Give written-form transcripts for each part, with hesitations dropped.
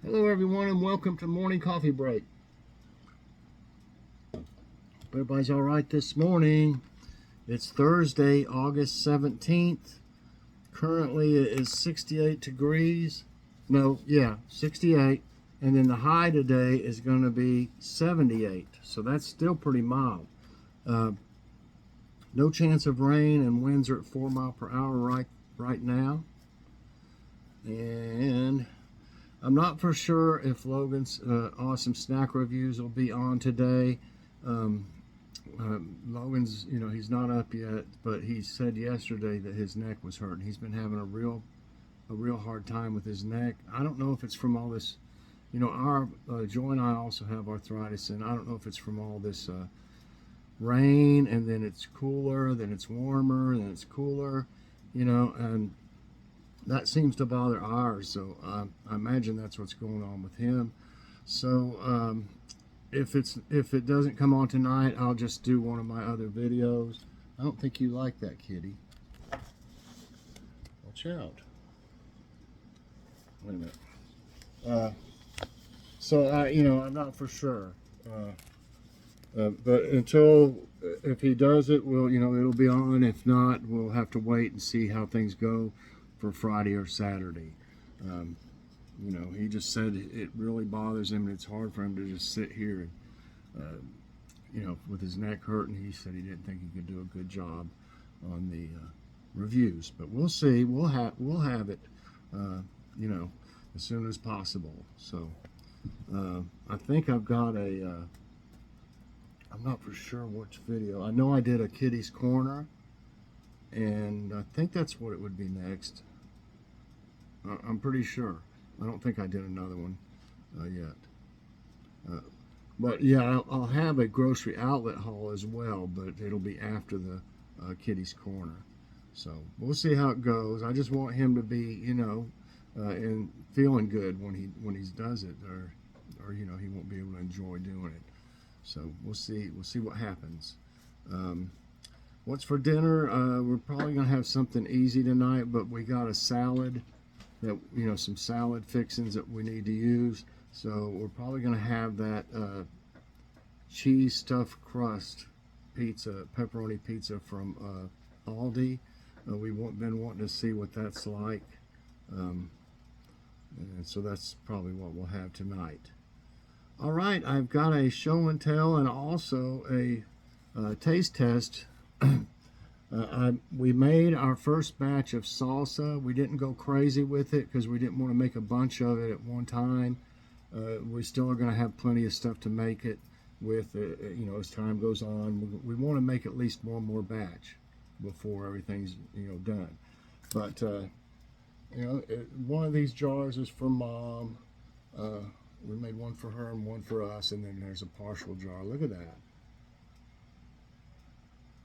Hello everyone and welcome to Morning Coffee Break. Everybody's all right this morning. It's Thursday, August 17th. Currently it is 68 degrees. No, yeah, 68. And then the high today is going to be 78. So that's still pretty mild. No chance of rain, and winds are at 4 miles per hour right now. And I'm not for sure if Logan's awesome snack reviews will be on today. Logan's, he's not up yet, but he said yesterday that his neck was hurting. He's been having a real hard time with his neck. I don't know if it's from all this, our Joy and I also have arthritis, and I don't know if it's from all this rain, and then it's cooler, then it's warmer, then it's cooler, and that seems to bother ours. So I imagine that's what's going on with him. So if it doesn't come on tonight, I'll just do one of my other videos. I don't think you like that, kitty. Watch out. Wait a minute. So I'm not for sure. But if he does it, it'll be on. If not, we'll have to wait and see how things go for Friday or Saturday. He just said it really bothers him, and it's hard for him to just sit here and, with his neck hurting. He said he didn't think he could do a good job on the reviews, but we'll see. We'll have it, as soon as possible. So I think I've got I'm not for sure which video. I know I did a Kitty's Corner, and I think that's what it would be next. I'm pretty sure. I don't think I did another one yet. But yeah, I'll have a grocery outlet haul as well, but it'll be after the Kitty's Corner. So we'll see how it goes. I just want him to be, and feeling good when he does it, or he won't be able to enjoy doing it. So we'll see what happens. What's for dinner? We're probably gonna have something easy tonight, but we got a salad that some salad fixings that we need to use. So we're probably gonna have that cheese stuffed crust pizza, pepperoni pizza from Aldi. We've been wanting to see what that's like, and so that's probably what we'll have tonight. All right, I've got a show and tell and also a taste test. We made our first batch of salsa. We didn't go crazy with it because we didn't want to make a bunch of it at one time. We still are going to have plenty of stuff to make it with, as time goes on. We want to make at least one more batch before everything's, done. But, one of these jars is for Mom. We made one for her and one for us, and then there's a partial jar. Look at that.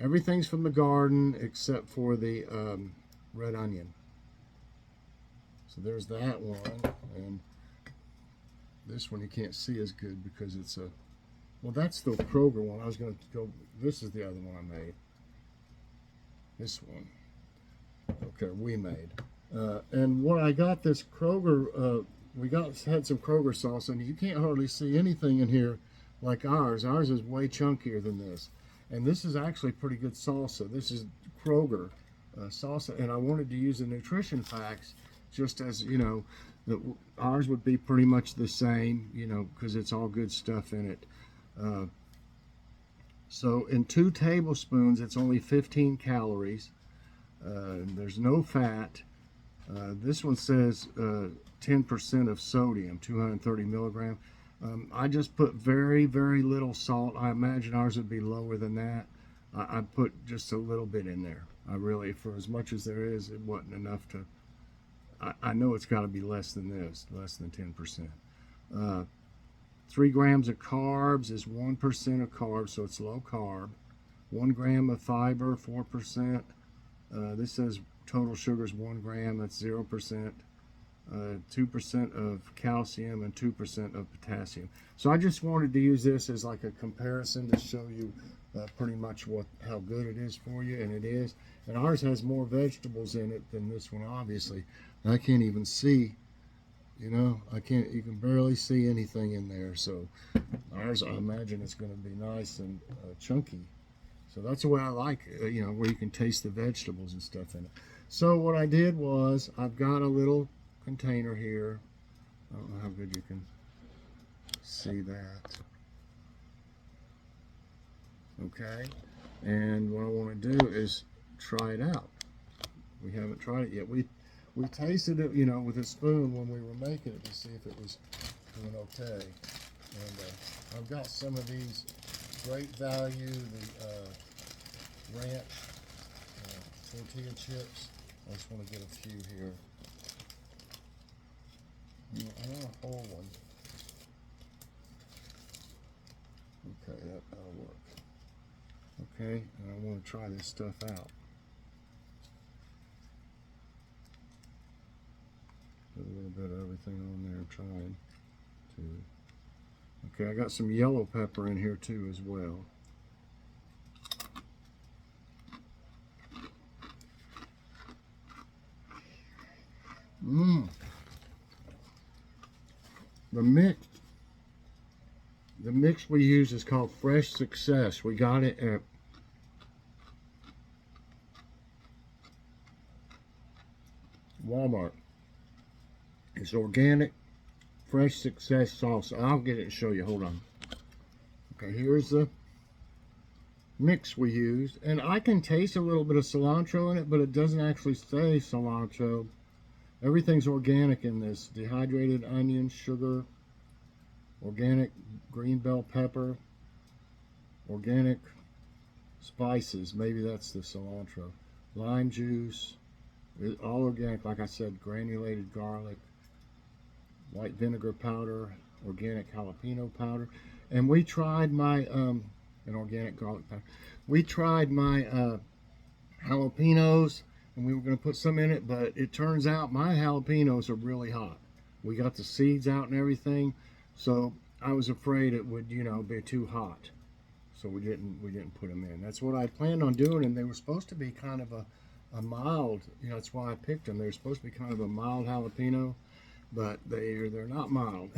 Everything's from the garden except for the red onion. So there's that one, and this one you can't see as good because it's well, that's the Kroger one. I was going to go, this is the other one I made. This one. Okay, we made. And what I got this Kroger, had some Kroger sauce, and you can't hardly see anything in here like ours. Ours is way chunkier than this. And this is actually pretty good salsa. This is Kroger salsa, and I wanted to use the nutrition facts just as, ours would be pretty much the same, because it's all good stuff in it. So in 2 tablespoons, it's only 15 calories. There's no fat. This one says 10% of sodium, 230 milligrams. I just put very, very little salt. I imagine ours would be lower than that. I put just a little bit in there. I really, for as much as there is, it wasn't enough to, I know it's got to be less than this, less than 10%. 3 grams of carbs is 1% of carbs, so it's low carb. 1 gram of fiber, 4%. This says total sugar is 1 gram, that's 0%. 2% of calcium and 2% of potassium. So I just wanted to use this as like a comparison to show you pretty much how good it is for you, and it is. And ours has more vegetables in it than this one, obviously. I can't even see, You know, I can't. You can barely see anything in there. So ours, I imagine, it's going to be nice and chunky. So that's the way I like it. You know, where you can taste the vegetables and stuff in it. So what I did was, I've got a little container here. I don't know how good you can see that. Okay, and what I want to do is try it out. We haven't tried it yet. We tasted it, you know, with a spoon when we were making it to see if it was doing okay. And I've got some of these Great Value, the ranch tortilla chips. I just want to get a few here. I want a whole one. Okay, that'll work. Okay, and I want to try this stuff out. Put a little bit of everything on there, trying to. Okay, I got some yellow pepper in here too as well. The mix we use is called Fresh Success. We got it at Walmart. It's organic, Fresh Success salsa. I'll get it and show you. Hold on. Okay, here's the mix we used. And I can taste a little bit of cilantro in it, but it doesn't actually say cilantro. Everything's organic in this. Dehydrated onion, sugar, organic green bell pepper, organic spices. Maybe that's the cilantro. Lime juice. All organic, like I said, granulated garlic, white vinegar powder, organic jalapeno powder. And we tried my, an organic garlic powder. We tried my jalapenos, and we were going to put some in it, but it turns out my jalapenos are really hot. We got the seeds out and everything, so I was afraid it would, you know, be too hot. So we didn't put them in. That's what I planned on doing, and they were supposed to be kind of a mild, you know, that's why I picked them. They're supposed to be kind of a mild jalapeno, but they're not mild.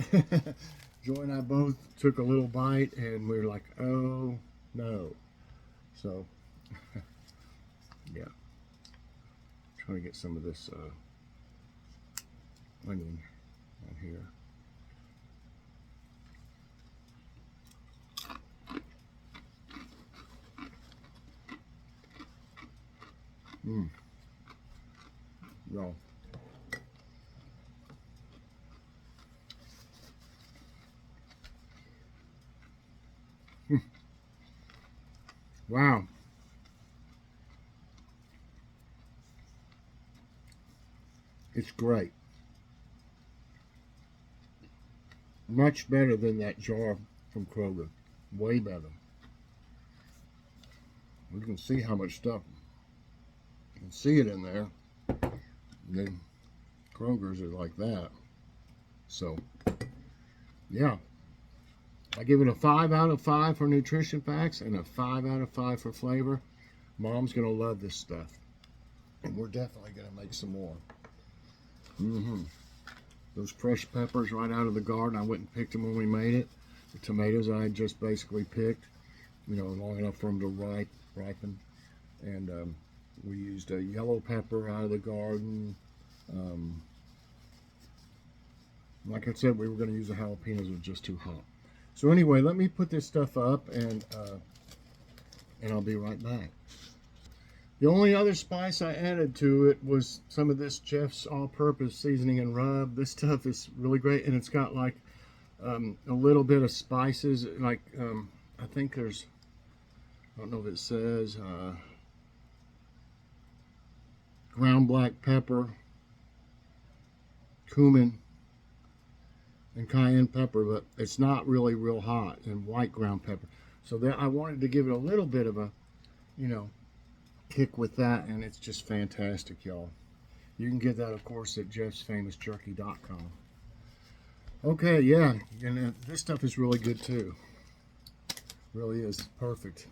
Joy and I both took a little bite, and we were like, oh no. So yeah, trying to get some of this onion on here. No. Wow. It's great. Much better than that jar from Kroger. Way better. You can see how much stuff. You can see it in there. And then Kroger's are like that. So, yeah. I give it a 5 out of 5 for nutrition facts and a 5 out of 5 for flavor. Mom's going to love this stuff. And we're definitely going to make some more. Those fresh peppers right out of the garden, I went and picked them when we made it. The tomatoes I had just basically picked, you know, long enough for them to ripen. And we used a yellow pepper out of the garden. Like I said, we were going to use the jalapenos, it was just too hot. So anyway, let me put this stuff up, and I'll be right back. The only other spice I added to it was some of this Jeff's all-purpose seasoning and rub. This stuff is really great, and it's got like a little bit of spices. Like I think there's, I don't know if it says ground black pepper, cumin, and cayenne pepper, but it's not really real hot, and white ground pepper. So there, I wanted to give it a little bit of a, you know, kick with that, and it's just fantastic, y'all. You can get that, of course, at jeffsfamousjerky.com. Okay, yeah, and this stuff is really good too. Really is perfect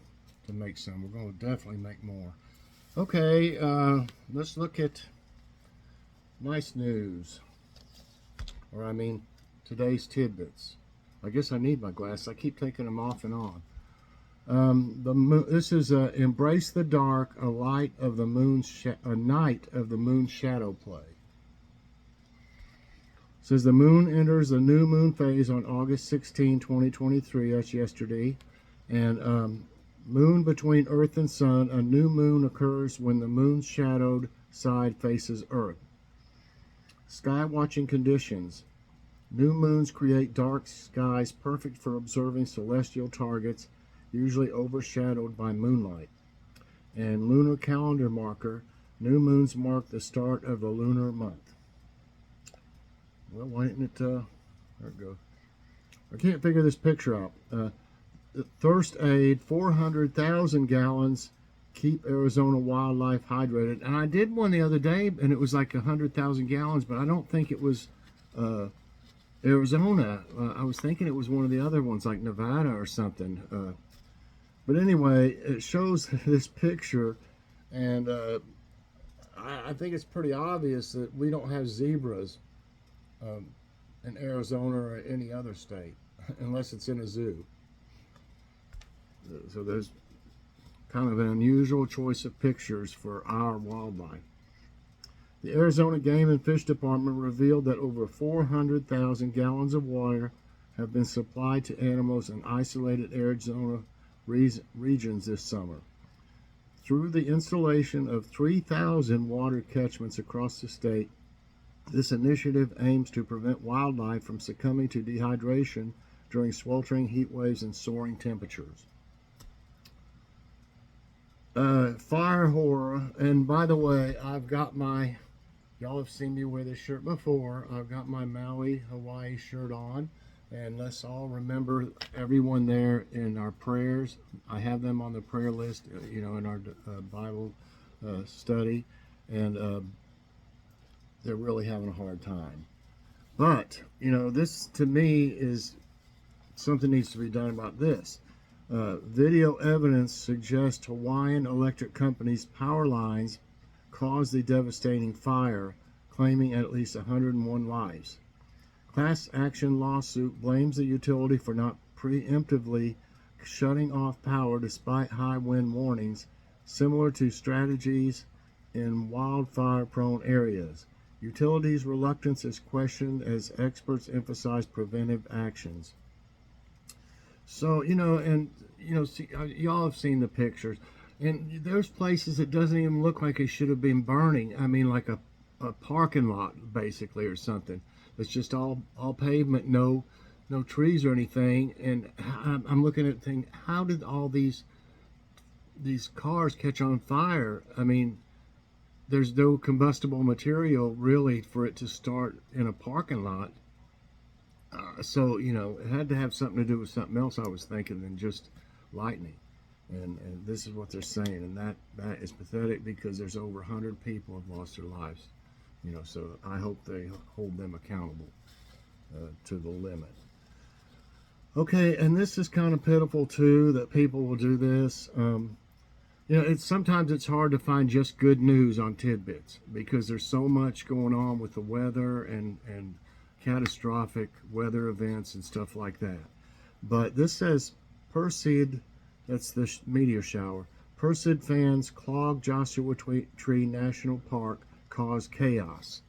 to make some. We're going to definitely make more. Okay, let's look at nice news. or I mean today's tidbits. I guess I need my glasses. I keep taking them off and on. This is Embrace the Dark, a night of the moon shadow play. It says the moon enters the new moon phase on August 16, 2023. That's yesterday. And moon between Earth and Sun, a new moon occurs when the moon's shadowed side faces Earth. Sky watching conditions. New moons create dark skies perfect for observing celestial targets, usually overshadowed by moonlight. And lunar calendar marker. New moons mark the start of the lunar month. Well, why didn't it, there it goes. I can't figure this picture out. Thirst aid, 400,000 gallons, keep Arizona wildlife hydrated. And I did one the other day, and it was like 100,000 gallons, but I don't think it was Arizona. I was thinking it was one of the other ones, like Nevada or something. But anyway, it shows this picture, and I think it's pretty obvious that we don't have zebras in Arizona or any other state, unless it's in a zoo. So there's kind of an unusual choice of pictures for our wildlife. The Arizona Game and Fish Department revealed that over 400,000 gallons of water have been supplied to animals in isolated Arizona regions this summer. Through the installation of 3,000 water catchments across the state, this initiative aims to prevent wildlife from succumbing to dehydration during sweltering heat waves and soaring temperatures. Fire horror, and by the way, I've got my, y'all have seen me wear this shirt before, I've got my Maui, Hawaii shirt on, and let's all remember everyone there in our prayers. I have them on the prayer list, in our Bible study, and they're really having a hard time. But, this to me is something needs to be done about this. Video evidence suggests Hawaiian Electric Company's power lines caused the devastating fire, claiming at least 101 lives. Class action lawsuit blames the utility for not preemptively shutting off power despite high wind warnings, similar to strategies in wildfire-prone areas. Utilities' reluctance is questioned as experts emphasize preventive actions. So, y'all have seen the pictures. And there's places that doesn't even look like it should have been burning. I mean, like a parking lot, basically, or something. It's just all pavement, no trees or anything. And I'm looking at things, how did all these cars catch on fire? I mean, there's no combustible material, really, for it to start in a parking lot. So, it had to have something to do with something else, I was thinking, than just lightning. And this is what they're saying. And that is pathetic because there's over 100 people have lost their lives. So I hope they hold them accountable to the limit. Okay, and this is kind of pitiful, too, that people will do this. Sometimes it's hard to find just good news on Tidbits because there's so much going on with the weather and catastrophic weather events and stuff like that. But this says Perseid, that's the meteor shower. Perseid fans clog Joshua Tree National Park, cause chaos.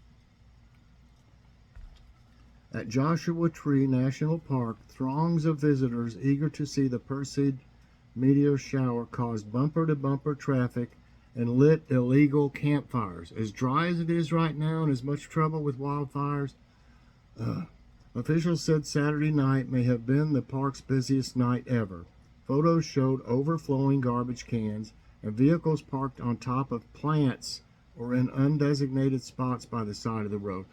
At Joshua Tree National Park, throngs of visitors eager to see the Perseid meteor shower caused bumper-to-bumper traffic and lit illegal campfires. As dry as it is right now and as much trouble with wildfires, officials said Saturday night may have been the park's busiest night ever. Photos showed overflowing garbage cans and vehicles parked on top of plants or in undesignated spots by the side of the road.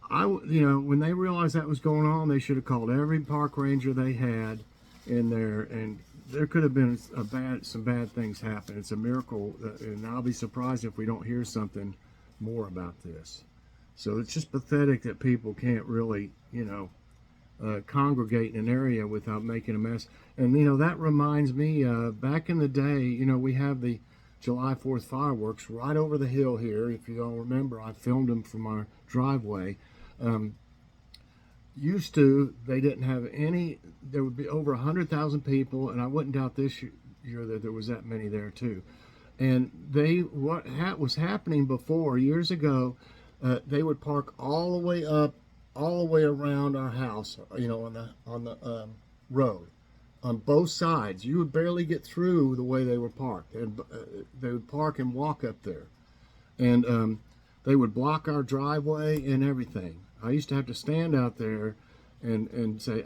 When they realized that was going on, they should have called every park ranger they had in there, and there could have been some bad things happen. It's a miracle, and I'll be surprised if we don't hear something more about this. So it's just pathetic that people can't really, congregate in an area without making a mess. And, that reminds me, back in the day, we have the July 4th fireworks right over the hill here. If you all remember, I filmed them from our driveway. used to, they didn't have any. There would be over 100,000 people, and I wouldn't doubt this year that there was that many there too. And was happening before, years ago, they would park all the way up, all the way around our house, on the road, on both sides. You would barely get through the way they were parked. They would park and walk up there, and they would block our driveway and everything. I used to have to stand out there and say,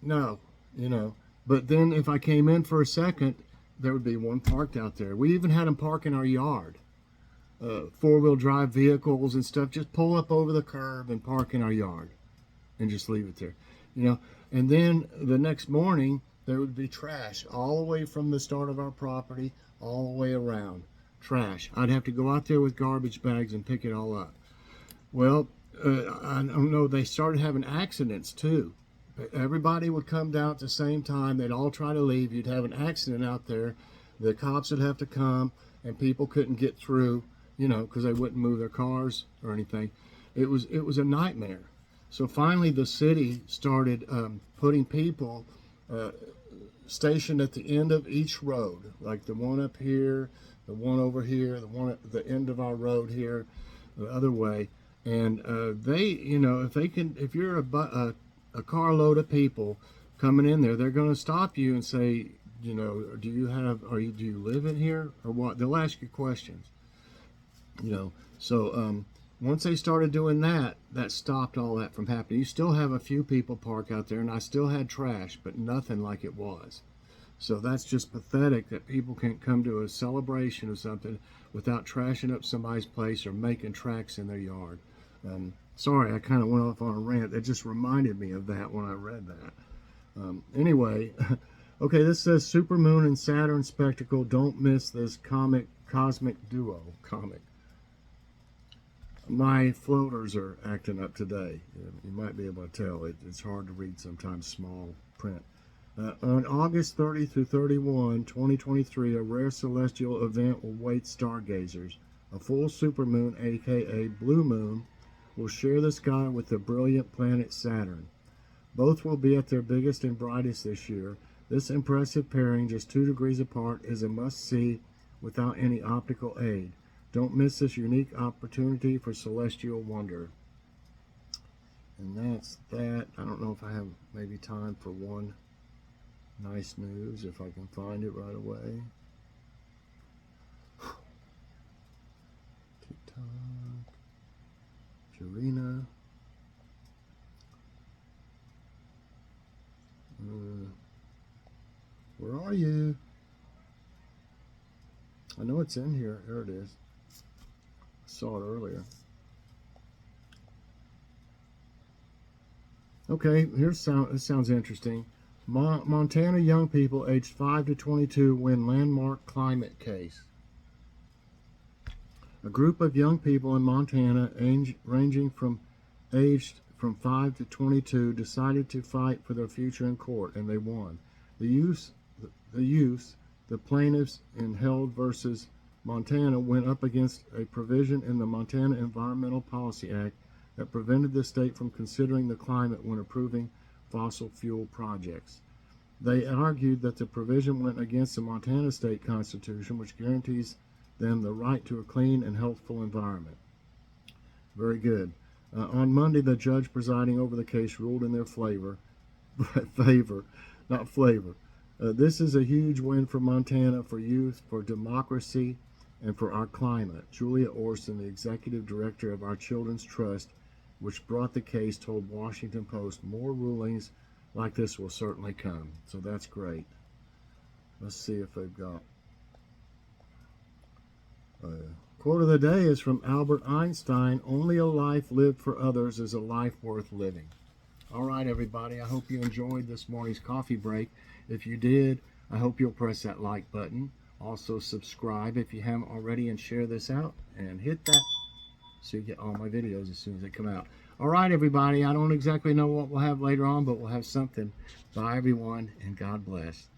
no, But then if I came in for a second, there would be one parked out there. We even had them park in our yard. Four-wheel drive vehicles and stuff just pull up over the curb and park in our yard and just leave it there. And then the next morning, there would be trash all the way from the start of our property all the way around. Trash. I'd have to go out there with garbage bags and pick it all up. Well, I don't know, they started having accidents too. Everybody would come down at the same time. They'd all try to leave. You'd have an accident out there. The cops would have to come, and people couldn't get through, because they wouldn't move their cars or anything. It was a nightmare. So finally, the city started putting people stationed at the end of each road, like the one up here, the one over here, the one at the end of our road here, the other way. And they, if you're a carload of people coming in there, they're going to stop you and say, do you live in here or what? They'll ask you questions, So once they started doing that, that stopped all that from happening. You still have a few people park out there, and I still had trash, but nothing like it was. So that's just pathetic that people can't come to a celebration or something without trashing up somebody's place or making tracks in their yard. Sorry, I kind of went off on a rant. It just reminded me of that when I read that. Anyway, okay, this says Supermoon and Saturn spectacle. Don't miss this cosmic duo comic. My floaters are acting up today. You might be able to tell. It's hard to read sometimes, small print. On August 30 through 31, 2023, a rare celestial event will await stargazers. A full supermoon, aka blue moon, will share the sky with the brilliant planet Saturn. Both will be at their biggest and brightest this year. This impressive pairing, just 2 degrees apart, is a must-see without any optical aid. Don't miss this unique opportunity for celestial wonder. And that's that. I don't know if I have maybe time for one nice news, if I can find it right away. TikTok. Jarena. Where are you? I know it's in here. There it is. I saw it earlier. Okay, this sounds interesting. Montana young people aged 5 to 22 win landmark climate case. A group of young people in Montana, ranging from aged from 5 to 22, decided to fight for their future in court, and they won. The plaintiffs in Held versus Montana went up against a provision in the Montana Environmental Policy Act that prevented the state from considering the climate when approving fossil fuel projects. They argued that the provision went against the Montana state constitution, which guarantees them the right to a clean and healthful environment. Very good. On Monday, the judge presiding over the case ruled in their favor. This is a huge win for Montana, for youth, for democracy, and for our climate. Julia Orson, the executive director of our Children's Trust, which brought the case, told Washington Post, more rulings like this will certainly come. So that's great. Let's see if they've got. Quote of the day is from Albert Einstein: only a life lived for others is a life worth living. All right, everybody, I hope you enjoyed this morning's coffee break. If you did, I hope you'll press that like button. Also subscribe if you haven't already, and share this out, and hit that so you get all my videos as soon as they come out. All right, everybody, I don't exactly know what we'll have later on, but we'll have something. Bye, everyone, and God bless.